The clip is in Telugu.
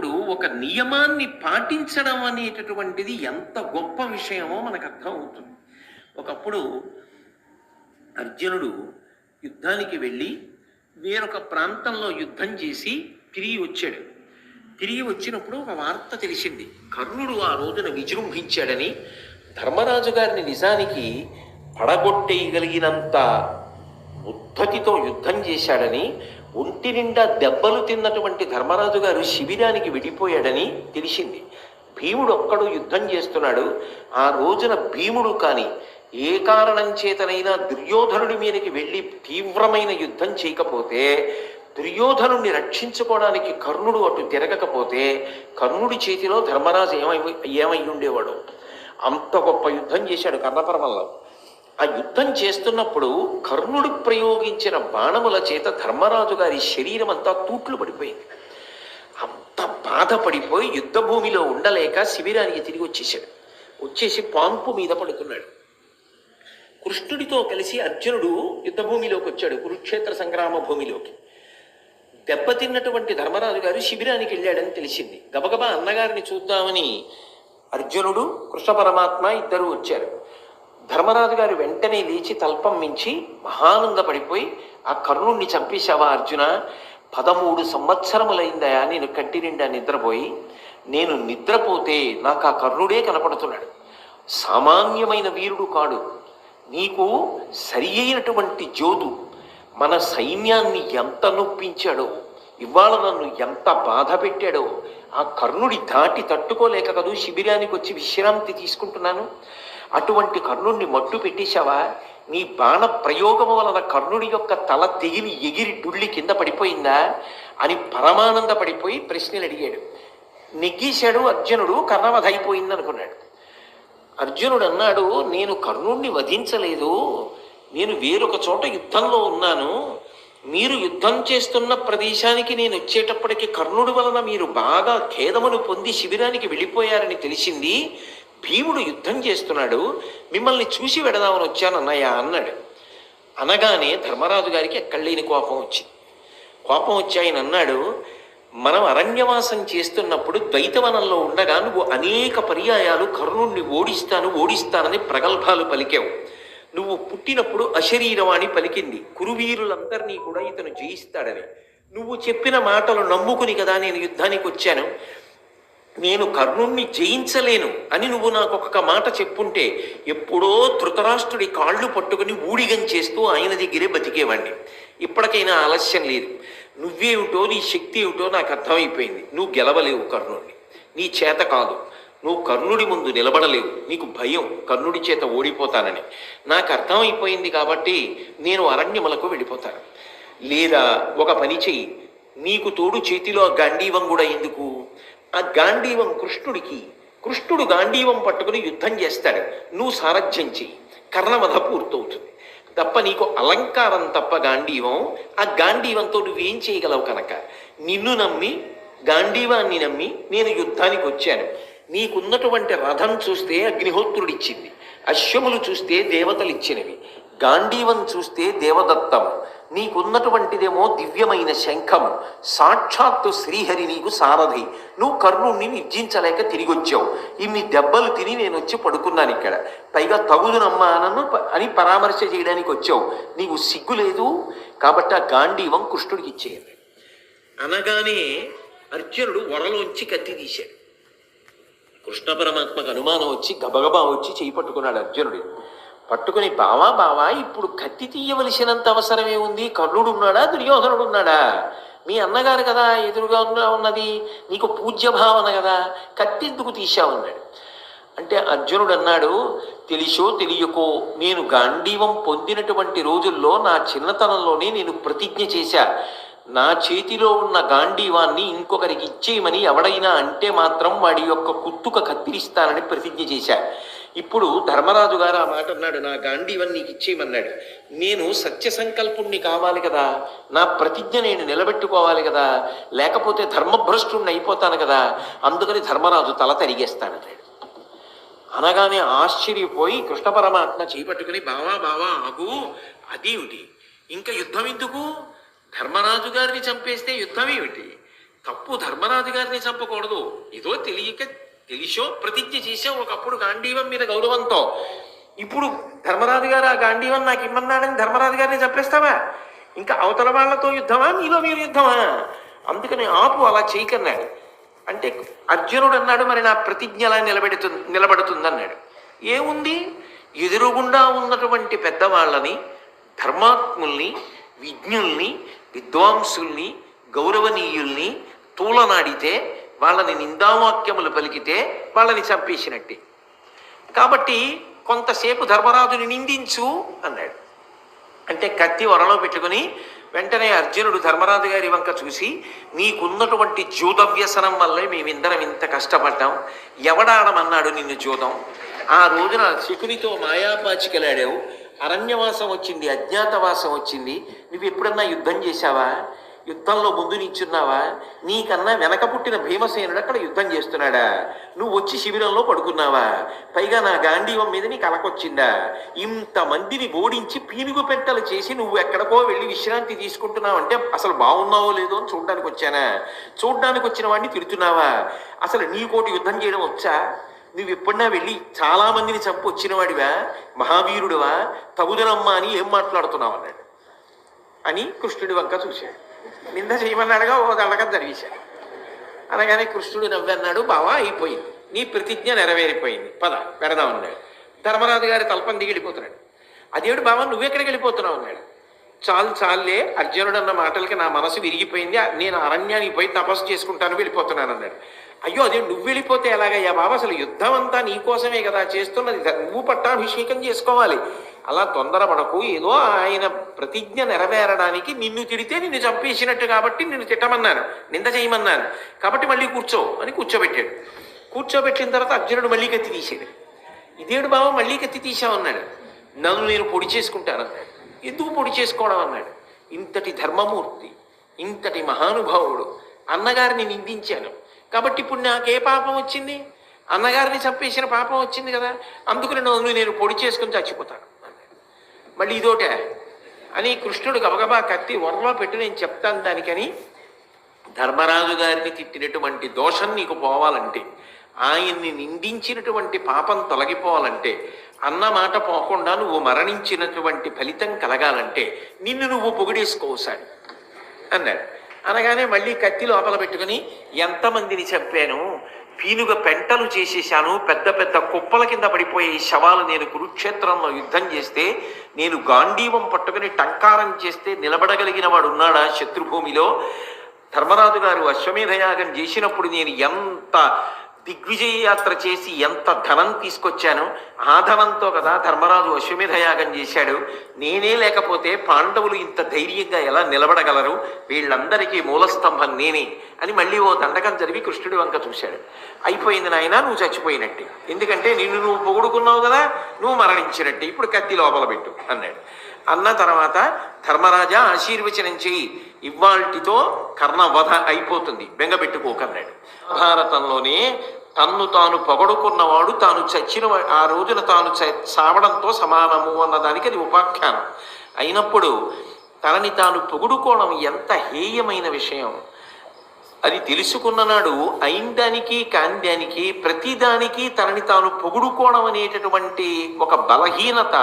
ఇప్పుడు ఒక నియమాన్ని పాటించడం అనేటటువంటిది ఎంత గొప్ప విషయమో మనకు అర్థం అవుతుంది. ఒకప్పుడు అర్జునుడు యుద్ధానికి వెళ్ళి వేరొక ప్రాంతంలో యుద్ధం చేసి తిరిగి వచ్చాడు. తిరిగి వచ్చినప్పుడు ఒక వార్త తెలిసింది. కర్ణుడు ఆ రోజున విజృంభించాడని, ధర్మరాజు గారిని నిజానికి పడగొట్టేయగలిగినంత ఉద్ధతితో యుద్ధం చేశాడని, ఒంటి నిండా దెబ్బలు తిన్నటువంటి ధర్మరాజు గారు శిబిరానికి విడిపోయాడని తెలిసింది. భీముడు ఒక్కడు యుద్ధం చేస్తున్నాడు. ఆ రోజున భీముడు కానీ ఏ కారణం చేతనైనా దుర్యోధనుడి మీదకి వెళ్ళి తీవ్రమైన యుద్ధం చేయకపోతే, దుర్యోధనుడిని రక్షించుకోవడానికి కర్ణుడు అటు తిరగకపోతే, కర్ణుడి చేతిలో ధర్మరాజు ఏమై ఉండేవాడు. అంత గొప్ప యుద్ధం చేశాడు కర్ణపర్వంలో. ఆ యుద్ధం చేస్తున్నప్పుడు కర్ణుడు ప్రయోగించిన బాణముల చేత ధర్మరాజు గారి శరీరం అంతా తూట్లు పడిపోయింది. అంత బాధపడిపోయి యుద్ధ భూమిలో ఉండలేక శిబిరానికి తిరిగి వచ్చేసాడు. వచ్చేసి పాంపు మీద పడుకున్నాడు. కృష్ణుడితో కలిసి అర్జునుడు యుద్ధభూమిలోకి వచ్చాడు, కురుక్షేత్ర సంగ్రామ భూమిలోకి. దెబ్బతిన్నటువంటి ధర్మరాజు గారు శిబిరానికి వెళ్ళాడని తెలిసింది. గబగబా అన్నగారిని చూద్దామని అర్జునుడు, కృష్ణ పరమాత్మ ఇద్దరు వచ్చారు. ధర్మరాజు గారు వెంటనే లేచి తల్పం మించి మహానందపడిపోయి, ఆ కర్ణుణ్ణి చంపేశావా అర్జున? 13 సంవత్సరములైందయా నేను కంటి నిండా నిద్రపోయి. నేను నిద్రపోతే నాకు ఆ కర్ణుడే కనపడుతున్నాడు. సామాన్యమైన వీరుడు కాడు. నీకు సరి అయినటువంటి జోదు. మన సైన్యాన్ని ఎంత నొప్పించాడో, ఇవాళ నన్ను ఎంత బాధ పెట్టాడో. ఆ కర్ణుడి దాటి తట్టుకోలేక కదూ శిబిరానికి వచ్చి విశ్రాంతి తీసుకుంటున్నాను. అటువంటి కర్ణుడిని మట్టు పెట్టేశావా? నీ బాణ ప్రయోగం వలన కర్ణుడి యొక్క తల తెగిలి ఎగిరి డుళ్ళి కింద పడిపోయిందా అని పరమానంద పడిపోయి ప్రశ్నలు అడిగాడు. నెగ్గేశాడు అర్జునుడు. కర్ణవధ అయిపోయింది అనుకున్నాడు. అర్జునుడు అన్నాడు, నేను కర్ణుడిని వధించలేదు, నేను వేరొక చోట యుద్ధంలో ఉన్నాను. మీరు యుద్ధం చేస్తున్న ప్రదేశానికి నేను వచ్చేటప్పటికి కర్ణుడి వలన మీరు బాగా ఖేదమును పొంది శిబిరానికి వెళ్ళిపోయారని తెలిసింది. భీముడు యుద్ధం చేస్తున్నాడు, మిమ్మల్ని చూసి వెడదామని వచ్చాను అన్నయ్య అన్నాడు. అనగానే ధర్మరాజు గారికి ఎక్కడ లేని కోపం వచ్చింది. కోపం వచ్చి ఆయన అన్నాడు, మనం అరణ్యవాసం చేస్తున్నప్పుడు ద్వైతవనంలో ఉండగా నువ్వు అనేక పర్యాయాలు కర్ణుణ్ణి ఓడిస్తానని ప్రగల్భాలు పలికావు. నువ్వు పుట్టినప్పుడు అశరీరవాణి పలికింది, కురువీరులందరినీ కూడా ఇతను జయిస్తాడని. నువ్వు చెప్పిన మాటలు నమ్ముకుని కదా నేను యుద్ధానికి వచ్చాను. నేను కర్ణుణ్ణి జయించలేను అని నువ్వు నాకు ఒక మాట చెప్పుంటే ఎప్పుడో ధృతరాష్ట్రుడి కాళ్ళు పట్టుకుని ఊడిగం చేస్తూ ఆయన దగ్గరే బతికేవాడిని. ఇప్పటికైనా ఆలస్యం లేదు. నువ్వేమిటో నీ శక్తి ఏమిటో నాకు అర్థమైపోయింది. నువ్వు గెలవలేవు కర్ణుడిని, నీ చేత కాదు. నువ్వు కర్ణుడి ముందు నిలబడలేవు, నీకు భయం కర్ణుడి చేత ఓడిపోతానని నాకు అర్థమైపోయింది. కాబట్టి నేను అరణ్యములకు వెళ్ళిపోతాను. లేదా ఒక పని చెయ్యి, నీకు తోడు చేతిలో గాంధీవం కూడా ఎందుకు? ఆ గాంధీవం కృష్ణుడికి, కృష్ణుడు గాంధీవం పట్టుకుని యుద్ధం చేస్తాడు. నువ్వు సారథ్యం చెయ్యి, కర్ణవధ పూర్తవుతుంది. తప్ప నీకు అలంకారం తప్ప గాంధీవం, ఆ గాంధీవంతో నువ్వేం చేయగలవు? కనుక నిన్ను నమ్మి, గాంధీవాన్ని నమ్మి నేను యుద్ధానికి వచ్చాను. నీకున్నటువంటి రథం చూస్తే అగ్నిహోత్రుడిచ్చింది, అశ్వములు చూస్తే దేవతలు ఇచ్చినవి, గాంధీవం చూస్తే దేవదత్తము, నీకున్నటువంటిదేమో దివ్యమైన శంఖము, సాక్షాత్తు శ్రీహరి నీకు సారథి. నువ్వు కర్ణుణ్ణి నిర్జించలేక తిరిగి వచ్చావు. ఇన్ని దెబ్బలు తిని నేను వచ్చి పడుకున్నాను ఇక్కడ, పైగా తగుదునమ్మా అని పరామర్శ చేయడానికి వచ్చావు. నీకు సిగ్గు లేదు. కాబట్టి ఆ గాంధీవం కృష్ణుడికి ఇచ్చేయండి అనగానే అర్జునుడు వరలోంచి కత్తి తీశాడు. కృష్ణ పరమాత్మకు అనుమానం వచ్చి గబగబా వచ్చి చేయి పట్టుకున్నాడు అర్జునుడు. పట్టుకుని, బావా ఇప్పుడు కత్తి తీయవలసినంత అవసరమే ఉంది. కర్ణుడు ఉన్నాడా, దుర్యోధనుడు ఉన్నాడా? మీ అన్నగారు కదా ఎదురుగా ఉన్నది, నీకు పూజ్య భావన కదా, కత్తి ఎందుకు తీశావన్నాడు. అంటే అర్జునుడు అన్నాడు, తెలిసో తెలియకో నేను గాంధీవం పొందినటువంటి రోజుల్లో నా చిన్నతనంలోనే నేను ప్రతిజ్ఞ చేశా, నా చేతిలో ఉన్న గాంధీవాన్ని ఇంకొకరికి ఇచ్చేయమని ఎవడైనా అంటే మాత్రం వాడి యొక్క కుత్తుక కత్తిరిస్తానని ప్రతిజ్ఞ చేశా. ఇప్పుడు ధర్మరాజు గారు ఆ మాట అన్నాడు, నా గాంధీవాన్ని నీకు ఇచ్చేయమన్నాడు. నేను సత్య సంకల్పుణ్ణి కావాలి కదా, నా ప్రతిజ్ఞ నేను నిలబెట్టుకోవాలి కదా, లేకపోతే ధర్మభ్రష్టుణ్ణి అయిపోతాను కదా, అందుకని ధర్మరాజు తల తరిగేస్తానన్నాడు. అనగానే ఆశ్చర్యపోయి కృష్ణ పరమాత్మ చేపట్టుకుని, బావా ఆగు, అదేమిటి ఇంకా యుద్ధం ఎందుకు? ధర్మరాజు గారిని చంపేస్తే యుద్ధం ఏమిటి? తప్పు ధర్మరాజు గారిని చంపకూడదు. ఏదో తెలిసో ప్రతిజ్ఞ చేసాం ఒకప్పుడు గాంధీవం మీద గౌరవంతో. ఇప్పుడు ధర్మరాజు గారు ఆ గాంధీవం నాకు ఇమ్మన్నాడని ధర్మరాజు గారిని చంపేస్తావా? ఇంకా అవతల వాళ్ళతో యుద్ధమా, మీలో మీరు యుద్ధమా? అందుకని ఆపు, అలా చేయకన్నాడు. అంటే అర్జునుడు అన్నాడు, మరి నా ప్రతిజ్ఞ అలా నిలబడుతుందన్నాడు. ఏముంది, ఎదురుగుండా ఉన్నటువంటి పెద్దవాళ్ళని, ధర్మాత్ముల్ని, విజ్ఞుల్ని, విద్వాంసుల్ని, గౌరవనీయుల్ని తూలనాడితే, వాళ్ళని నిందావాక్యములు పలికితే వాళ్ళని చంపేసినట్టే. కాబట్టి కొంతసేపు ధర్మరాజుని నిందించు అన్నాడు. అంటే కత్తి వరలో పెట్టుకుని వెంటనే అర్జునుడు ధర్మరాజు గారి వంక చూసి, నీకున్నటువంటి జూద వ్యసనం వల్లే మేమిందరం ఇంత కష్టపడ్డాం, ఎవడాడమన్నాడు నిన్ను జూదం? ఆ రోజున శకునితో మాయాపాచికలాడావు, అరణ్యవాసం వచ్చింది, అజ్ఞాతవాసం వచ్చింది, నువ్వు ఎప్పుడన్నా యుద్ధం చేశావా? యుద్ధంలో ముందు నించున్నావా? నీకన్నా వెనక పుట్టిన భీమసేనుడు అక్కడ యుద్ధం చేస్తున్నాడా? నువ్వు వచ్చి శిబిరంలో పడుకున్నావా? పైగా నా గాంధీవం మీద నీకు అలకొచ్చిందా? ఇంతమందిని ఓడించి పీనుగు పెట్టలు చేసి నువ్వు ఎక్కడికో వెళ్ళి విశ్రాంతి తీసుకుంటున్నావు అంటే అసలు బాగున్నావో లేదో అని చూడ్డానికి వచ్చానా? చూడ్డానికి వచ్చిన వాడిని తిడుతున్నావా? అసలు నీకోటి యుద్ధం చేయడం వచ్చా? నువ్వు ఎప్పుడన్నా వెళ్ళి చాలా మందిని చంపి వచ్చిన వాడివా? మహావీరుడివా? తగుదనమ్మా అని ఏం మాట్లాడుతున్నావు అన్నాడు. అని కృష్ణుడి వంక చూశాడు. నింద చేయమన్నాడుగా, ఓ దండకం జరిగేశాడు. అనగానే కృష్ణుడు నవ్వన్నాడు, బావా అయిపోయింది, నీ ప్రతిజ్ఞ నెరవేరిపోయింది, పద పెడదాం అన్నాడు. ధర్మరాజు గారి తలపం దిగి వెళ్ళిపోతున్నాడు. అదేవిడు బావా నువ్వెక్కడికి వెళ్ళిపోతున్నావు అన్నాడు. చాలే, అర్జునుడు అన్న మాటలకి నా మనసు విరిగిపోయింది, నేను అరణ్యానికి పోయి తపస్సు చేసుకుంటాను, వెళ్ళిపోతున్నాను అన్నాడు. అయ్యో అదే నువ్వు వెళ్ళిపోతే ఎలాగయ్యా బాబా, అసలు యుద్ధం అంతా నీకోసమే కదా చేస్తున్నది, నువ్వు పట్టాభిషేకం చేసుకోవాలి, అలా తొందరపడకు, ఏదో ఆయన ప్రతిజ్ఞ నెరవేరడానికి నిన్ను తిడితే నిన్ను చంపేసినట్టు కాబట్టి నిన్ను తిట్టమన్నాను, నింద చేయమన్నాను, కాబట్టి మళ్ళీ కూర్చో అని కూర్చోబెట్టాడు. కూర్చోబెట్టిన తర్వాత అర్జునుడు మళ్ళీ కత్తి తీసాడు. ఇదేడు బాబా మళ్ళీ కత్తి తీసామన్నాడు. నన్ను నేను పొడి చేసుకుంటాను అన్నాడు. ఎందుకు పొడి చేసుకోవడం అన్నాడు. ఇంతటి ధర్మమూర్తి, ఇంతటి మహానుభావుడు అన్నగారిని నిందించాను కాబట్టి ఇప్పుడు నాకే పాపం వచ్చింది? అన్నగారిని చంపేసిన పాపం వచ్చింది కదా, అందుకని నన్ను నేను పొడి చేసుకుని చచ్చిపోతాను అన్నాడు. మళ్ళీ ఇదోటే అని కృష్ణుడు గబగబా కత్తి వరలో పెట్టి నేను చెప్తాను దానికని, ధర్మరాజు గారిని తిట్టినటువంటి దోషం నీకు పోవాలంటే, ఆయన్ని నిందించినటువంటి పాపం తొలగిపోవాలంటే, అన్న మాట పోకుండా నువ్వు మరణించినటువంటి ఫలితం కలగాలంటే నిన్ను నువ్వు పొగిడేసుకోసారి అన్నాడు. అనగానే మళ్ళీ కత్తి లోపల పెట్టుకుని, ఎంతమందిని చంపాను, పీనుగ పెంటలు చేసేసాను, పెద్ద పెద్ద కుప్పల కింద పడిపోయే శవాలు నేను కురుక్షేత్రంలో యుద్ధం చేస్తే, నేను గాంధీవం పట్టుకుని టంకారం చేస్తే నిలబడగలిగిన వాడు ఉన్నాడా శత్రుభూమిలో? ధర్మరాజు గారు అశ్వమేధయాగం చేసినప్పుడు నేను ఎంత దిగ్విజయ యాత్ర చేసి ఎంత ధనం తీసుకొచ్చాను, ఆ ధనంతో కదా ధర్మరాజు అశ్వమేధయాగం చేశాడు. నేనే లేకపోతే పాండవులు ఇంత ధైర్యంగా ఎలా నిలబడగలరు? వీళ్ళందరికీ మూలస్తంభం నేనే అని మళ్ళీ ఓ దండకం జరిగి కృష్ణుడి వంక చూశాడు. అయిపోయింది నాయన, నువ్వు చచ్చిపోయినట్టే, ఎందుకంటే నిన్ను నువ్వు పొగుడుకున్నావు కదా, నువ్వు మరణించినట్టే, ఇప్పుడు కత్తి లోపల పెట్టు అన్నాడు. అన్న తర్వాత ధర్మరాజా ఆశీర్వచనం చెయ్యి, ఇవాల్టితో కర్ణవధ అయిపోతుంది, బెంగపెట్టుకోకన్నాడు. భారతంలోనే తన్ను తాను పొగడుకున్నవాడు తాను చచ్చిన ఆ రోజున తాను చావడంతో సమానము అన్నదానికి అది ఉపాఖ్యానం అయినప్పుడు, తనని తాను పొగుడుకోవడం ఎంత హేయమైన విషయం అది తెలుసుకున్న నాడు ఐందానికి కాంద్యానికి ప్రతిదానికి తనని తాను పొగుడుకోవడం అనేటటువంటి ఒక బలహీనత